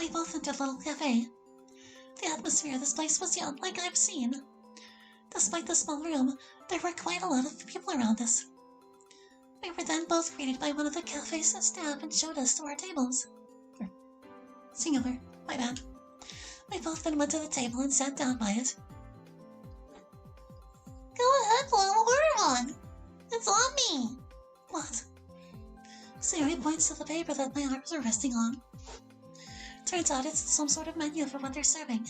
We both entered the little cafe. The atmosphere of this place was unlike I've seen. Despite the small room, there were quite a lot of people around us. We were then both greeted by one of the cafe's staff and showed us to our tables. Singular, my bad. We both then went to the table and sat down by it. Go ahead, Blue, order one. It's on me. What? Sayori points to the paper that my arms are resting on. Turns out it's some sort of menu for what they're serving.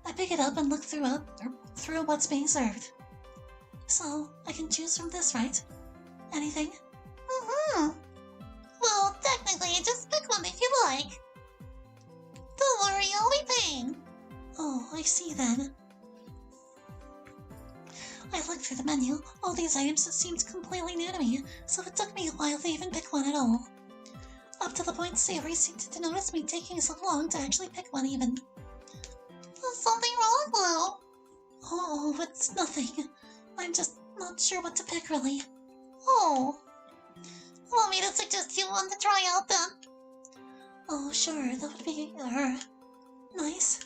I pick it up and look through what's being served. So, I can choose from this, right? Anything? Well, technically, just pick one if you like. Don't worry, I'll be paying. Oh, I see then. I looked through the menu. All these items seemed completely new to me, so it took me a while to even pick one at all. Up to the point Sayori seemed to notice me taking so long to actually pick one even. Is something wrong, Blue? Oh, it's nothing. I'm just not sure what to pick, really. Oh. Want me to suggest you one to try out, then? Oh, sure, that would be, nice.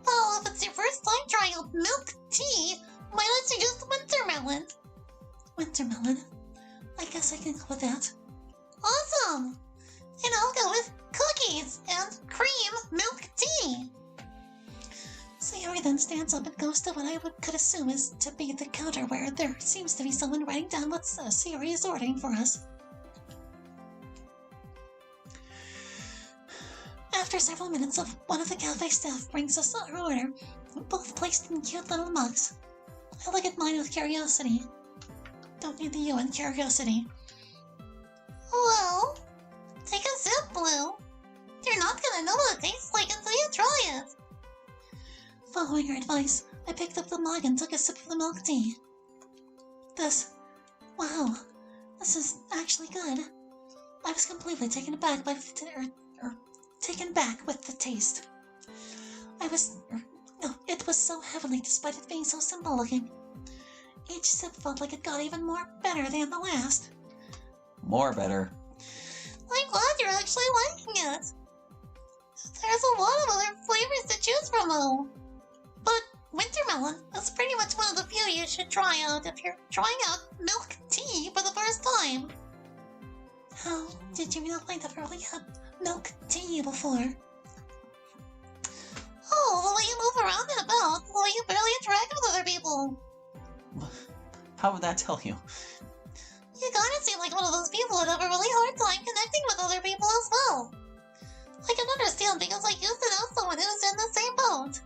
Well, if it's your first time trying out milk tea, why not suggest wintermelon? Wintermelon? I guess I can go with that. Awesome! And I'll go with cookies and cream milk tea. Sayori then stands up and goes to what I could assume is to be the counter where there seems to be someone writing down what Sayori is ordering for us. After several minutes, one of the cafe staff brings us our order, both placed in cute little mugs. I look at mine with curiosity. Don't need the U in curiosity. Well, take a sip, Blue. You're not gonna know what it tastes like until you try it. Following her advice, I picked up the mug and took a sip of the milk tea. Wow, this is actually good. I was completely taken aback by taken back with the taste. It was so heavenly despite it being so simple looking. Each sip felt like it got even more better than the last. More better. I'm glad you're actually liking it. There's a lot of other flavors to choose from, though. But wintermelon is pretty much one of the few you should try out if you're trying out milk tea for the first time. How did you know I never really had milk tea before? Oh, the way you move around and about, the way you barely interact with other people. How would that tell you? You kinda seem like one of those people that have a really hard time connecting with other people as well. I can understand because I used to know someone who's in the same boat.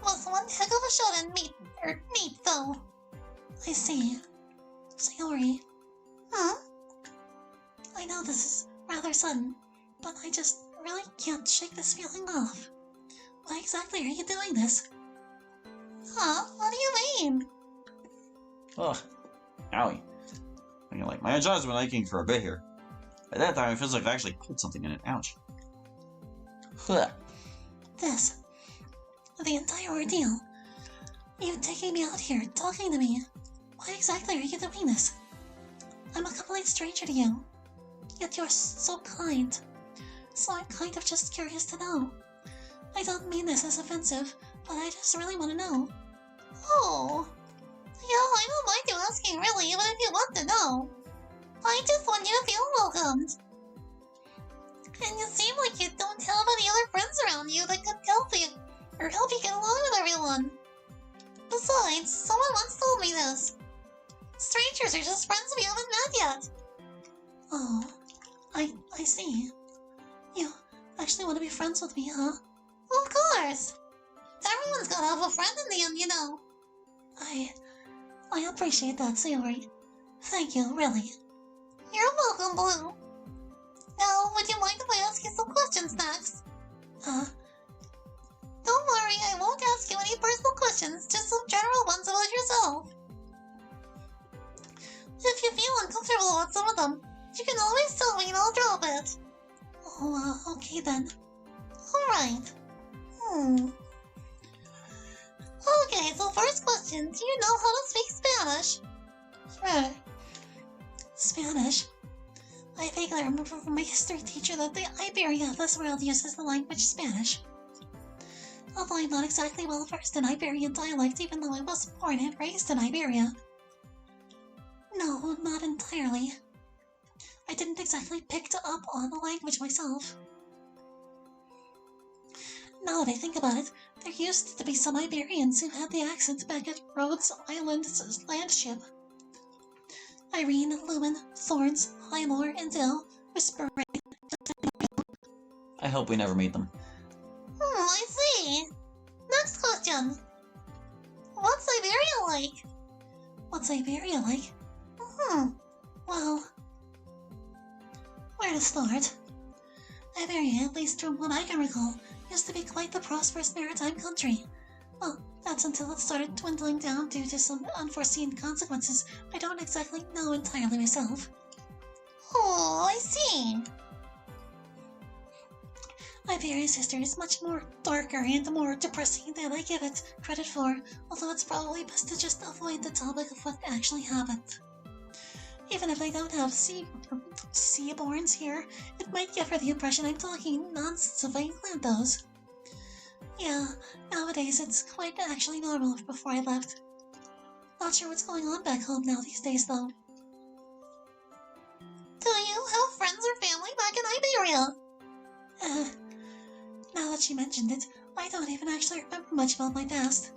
Was one heck of a shot in meat, though. I see. Sayori. I know this is rather sudden, but I just really can't shake this feeling off. Why exactly are you doing this? What do you mean? Ugh. Owie. My jaw's been aching for a bit here. At that time, it feels like I actually put something in it. Ouch. Huh. The entire ordeal. You taking me out here, talking to me. Why exactly are you doing this? I'm a complete stranger to you. Yet you're so kind. So I'm kind of just curious to know. I don't mean this as offensive, but I just really want to know. Oh. Yeah, I don't mind you asking really, even if you want to know. I just want you to feel welcomed. And you seem like you don't have any other friends around you that could help you get along with everyone. Besides, someone once told me this. Strangers are just friends we haven't met yet. Oh, I see. You actually want to be friends with me, huh? Of course. Everyone's gotta have a friend in the end, you know. I appreciate that, Sayori. Thank you, really. You're welcome, Blue. Now, would you mind if I ask you some questions next? Don't worry, I won't ask you any personal questions, just some general ones about yourself. If you feel uncomfortable with some of them, you can always tell me and I'll drop it. Oh, okay then. Alright. Okay, so first question, do you know how to speak Spanish? Sure. Spanish? I vaguely remember from my history teacher that the Iberia of this world uses the language Spanish. Although I'm not exactly well versed in Iberian dialect, even though I was born and raised in Iberia. No, not entirely. I didn't exactly pick up on the language myself. Now that I think about it, there used to be some Iberians who had the accent back at Rhodes Island's landship. Irene, Lumen, Thorns, Highmore, and Dill whisper. I hope we never meet them. I see. Next question. What's Iberia like? What's Iberia like? Well, where to start? Iberia, at least from what I can recall, used to be quite the prosperous maritime country. Well, that's until it started dwindling down due to some unforeseen consequences I don't exactly know entirely myself. Oh, I see. Iberia's history is much more darker and more depressing than I give it credit for, although it's probably best to just avoid the topic of what actually happened. Even if I don't have seaborns here, it might give her the impression I'm talking nonsense if I include those. Yeah, nowadays it's quite actually normal before I left. Not sure what's going on back home now these days, though. Do you have friends or family back in Iberia? Now that she mentioned it, I don't even actually remember much about my past.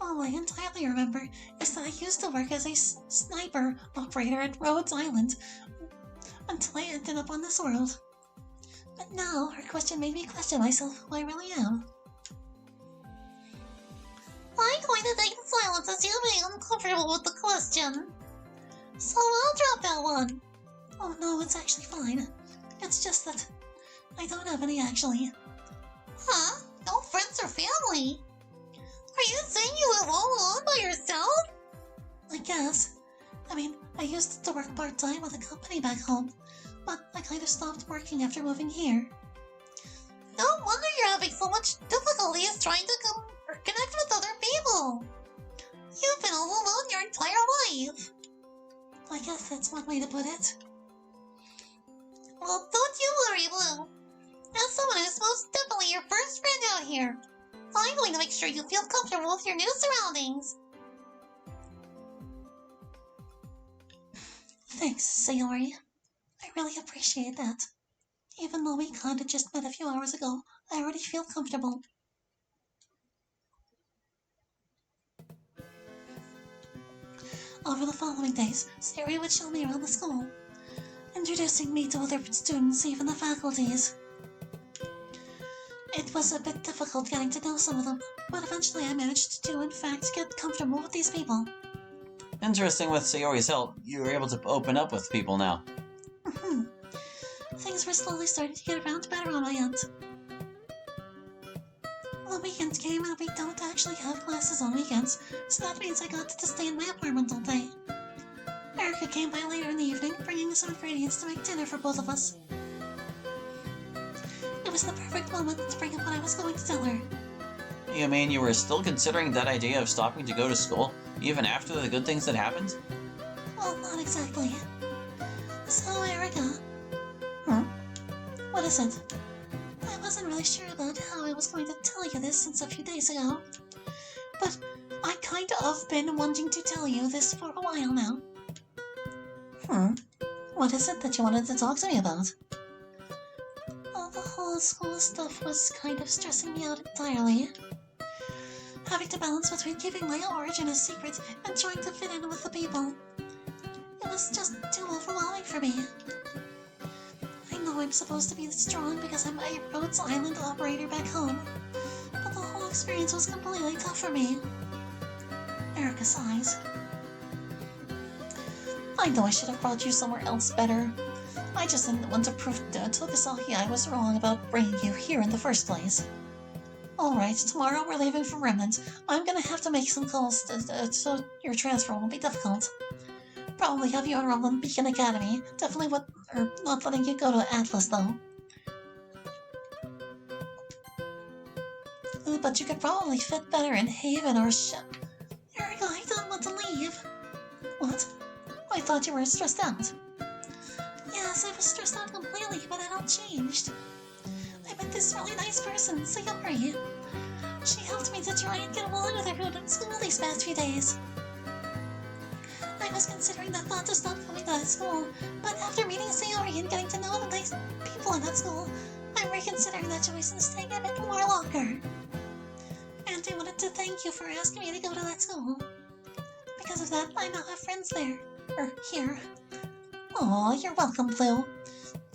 All I entirely remember is that I used to work as a sniper operator at Rhodes Island until I ended up on this world. But now her question made me question myself who I really am. I'm going to take silence as you being uncomfortable with the question. So I'll drop that one. Oh no, it's actually fine. It's just that I don't have any actually. Huh? No friends or family? Are you saying you live all alone by yourself? I guess. I mean, I used to work part-time with a company back home, but I kind of stopped working after moving here. No wonder you're having so much difficulties trying to connect with other people. You've been all alone your entire life. I guess that's one way to put it. Well, don't you worry, Blue. As someone who's most definitely your first friend out here, I'm going to make sure you feel comfortable with your new surroundings. Thanks, Sayori. I really appreciate that. Even though we kinda just met a few hours ago, I already feel comfortable. Over the following days, Sayori would show me around the school, introducing me to other students, even the faculties. It was a bit difficult getting to know some of them, but eventually I managed to, in fact, get comfortable with these people. Interesting, with Sayori's help, you were able to open up with people now. Things were slowly starting to get around better on my end. The weekend came and we don't actually have classes on weekends, so that means I got to stay in my apartment all day. Erica came by later in the evening, bringing some ingredients to make dinner for both of us. It was the perfect moment to bring up what I was going to tell her. You mean you were still considering that idea of stopping to go to school, even after the good things that happened? Well, not exactly. So, Erica... What is it? I wasn't really sure about how I was going to tell you this since a few days ago, but I kind of been wanting to tell you this for a while now. What is it that you wanted to talk to me about? Well, the whole school stuff was kind of stressing me out entirely. Having to balance between keeping my origin a secret and trying to fit in with the people. It was just too overwhelming for me. I know I'm supposed to be strong because I'm a Rhodes Island operator back home, but the whole experience was completely tough for me. Erica sighs. I know I should have brought you somewhere else better. I just didn't want to prove to Tokusaki I was wrong about bringing you here in the first place. Alright, tomorrow we're leaving for Remnant. I'm gonna have to make some calls so your transfer won't be difficult. Probably have you enrolled in Beacon Academy. Definitely not letting you go to Atlas, though. But you could probably fit better in Haven or Erica, I don't want to leave. What? I thought you were stressed out. Yes, Yes, I was stressed out completely, but it all changed. I met this really nice person, Sayori. She helped me to try and get along with everyone at school these past few days. I was considering the thought to stop going to that school, but after meeting Sayori and getting to know the nice people in that school, I'm reconsidering that choice and staying a bit more longer. And I wanted to thank you for asking me to go to that school. Because of that, I now have friends there. Here. Aw, you're welcome, Blue.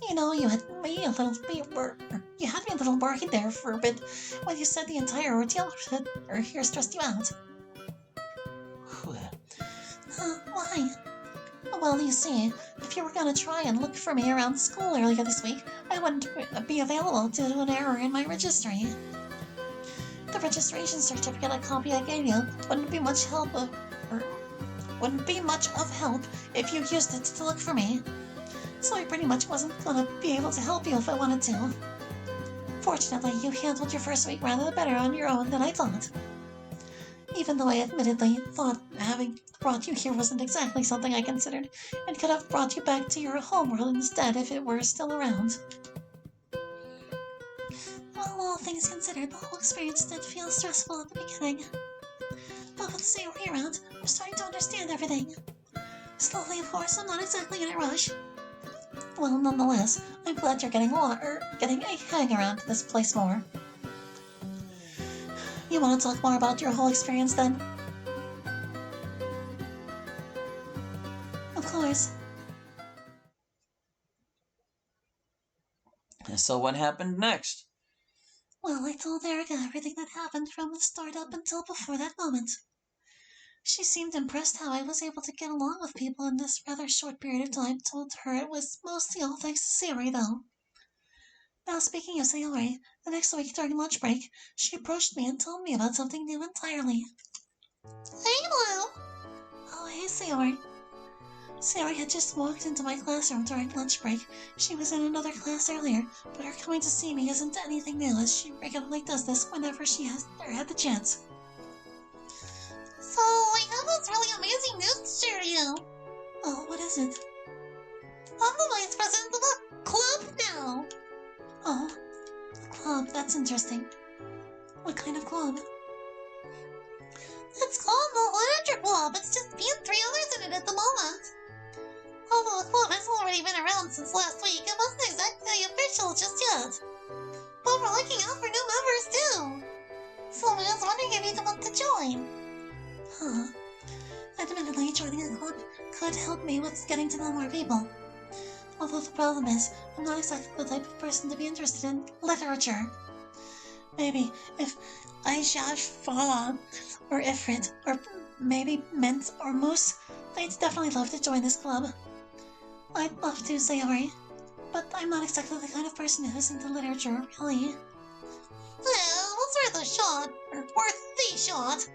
You know, you had me a little worried there for a bit when you said the entire ordeal here stressed you out. Why? Well, you see, if you were gonna try and look for me around school earlier this week, I wouldn't be available due to an error in my registry. The registration certificate copy I gave you wouldn't be much of help if you used it to look for me. So I pretty much wasn't gonna be able to help you if I wanted to. Fortunately, you handled your first week rather better on your own than I thought. Even though I admittedly thought having brought you here wasn't exactly something I considered, and could have brought you back to your homeworld instead if it were still around. Well, all things considered, the whole experience did feel stressful at the beginning. But with Sayori around, I'm starting to understand everything. Slowly, of course, I'm not exactly in a rush. Well, nonetheless, I'm glad you're getting a hang around this place more. You want to talk more about your whole experience then? Of course. So what happened next? Well, I told Erica everything that happened from the start up until before that moment. She seemed impressed how I was able to get along with people in this rather short period of time. Told her it was mostly all thanks to Sayori, though. Now, speaking of Sayori, the next week during lunch break, she approached me and told me about something new entirely. Hey, Blue! Oh, hey, Sayori. Sayori had just walked into my classroom during lunch break. She was in another class earlier, but her coming to see me isn't anything new, as she regularly does this whenever she had the chance. So, I have this really amazing news to share to you. Oh, what is it? I'm the vice president of a club now. Oh, a club, that's interesting. What kind of club? It's called the Literature Club. It's just me and 3 others in it at the moment. Although the club has already been around since last week, it wasn't exactly official just yet. But we're looking out for new members too. So I was wondering if you'd want to join. Huh. Admittedly, joining a club could help me with getting to know more people. Although the problem is, I'm not exactly the type of person to be interested in literature. Maybe if Aisha, Fala, or Ifrit, or maybe Mint or Moose, they'd definitely love to join this club. I'd love to, Sayori, but I'm not exactly the kind of person who's into literature, really. Well, it's worth a shot, or worth the shot.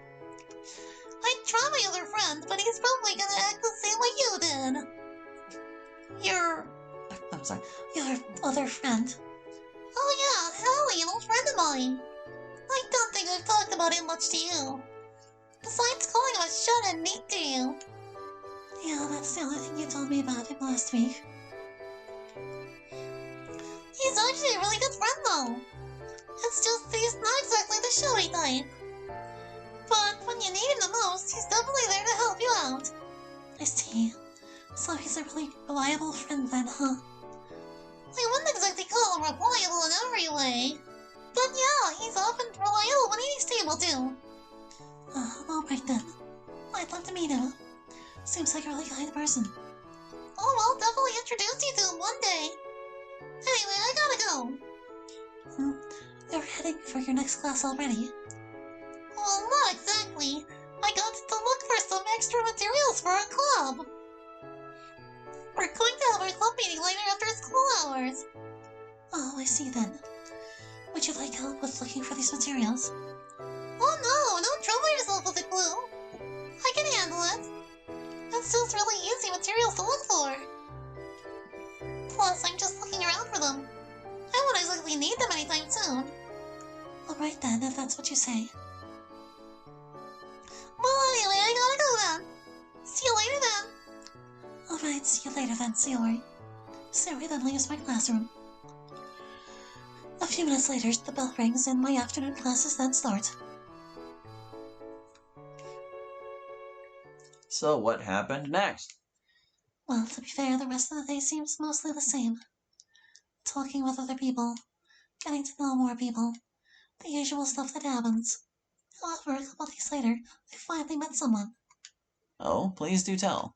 I'd try my other friend, but he's probably gonna act the same way you did. Your other friend. Oh yeah, Hallie, an old friend of mine. I don't think I've talked about him much to you. Besides calling him a shut and neat to you. Yeah, that's the only thing you told me about him last week. He's actually a really good friend, though. It's just he's not exactly the showy type. But when you need him the most, he's definitely there to help you out. I see. So he's a really reliable friend then, huh? I wouldn't exactly call him reliable in every way. But yeah, he's often reliable when he's able to. Alright then. I'd love to meet him. Seems like a really kind person. Oh, I'll definitely introduce you to him one day. Anyway, I gotta go. You're heading for your next class already? Well, not exactly. I got to look for some extra materials for our club. We're going to have our club meeting later after school hours. Oh, I see then. Would you like help with looking for these materials? Oh no, don't trouble yourself with the glue. I can handle it. It's just really easy materials to look for. Plus, I'm just looking around for them. I won't exactly need them anytime soon. Alright then, if that's what you say. Well, anyway, I gotta go then. See you later then. Alright, see you later then, Sayori. Sari then leaves my classroom. A few minutes later, the bell rings and my afternoon classes then start. So what happened next? Well, to be fair, the rest of the day seems mostly the same. Talking with other people, getting to know more people, the usual stuff that happens. However, a couple days later, I finally met someone. Oh, please do tell.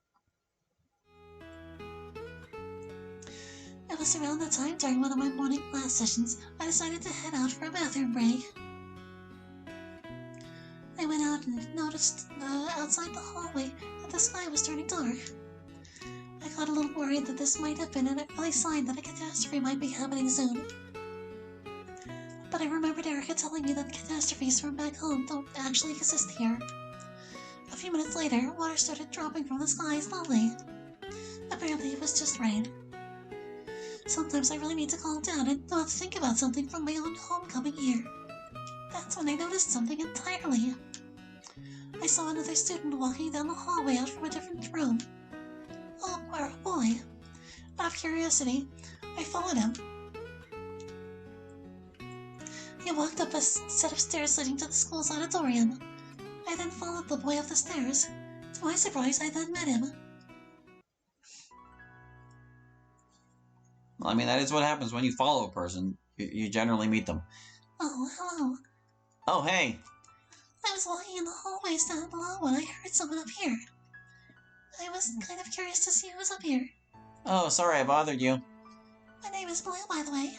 It was around the time during one of my morning class sessions I decided to head out for a bathroom break. I went out and noticed outside the hallway that the sky was turning dark. I got a little worried that this might have been an early sign that a catastrophe might be happening soon. But I remembered Erica telling me that catastrophes from back home don't actually exist here. A few minutes later, water started dropping from the sky slowly. Apparently it was just rain. Sometimes I really need to calm down and not think about something from my own homecoming year. That's when I noticed something entirely. I saw another student walking down the hallway out from a different room. Oh, poor boy. Out of curiosity, I followed him. He walked up a set of stairs leading to the school's auditorium. I then followed the boy up the stairs. To my surprise, I then met him. Well, I mean, that is what happens when you follow a person. You generally meet them. Oh, hello. Oh, hey. I was walking in the hallways down below when I heard someone up here. I was kind of curious to see who was up here. Oh, sorry I bothered you. My name is Blue, by the way.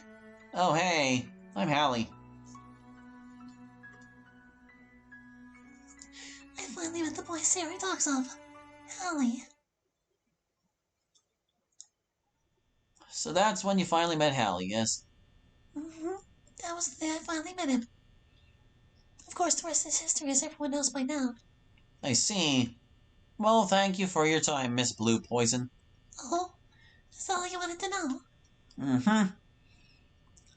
Oh, hey. I'm Hallie. I finally met the boy Sari talks of. Hallie. So that's when you finally met Hallie, yes? Mm-hmm. That was the day I finally met him. Of course, the rest is history, as everyone knows by now. I see. Well, thank you for your time, Miss Blue Poison. Oh? Is that all you wanted to know? Mm-hmm.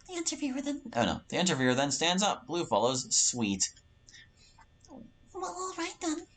The interviewer then... Oh, no. The interviewer then stands up. Blue follows. Sweet. Well, alright then.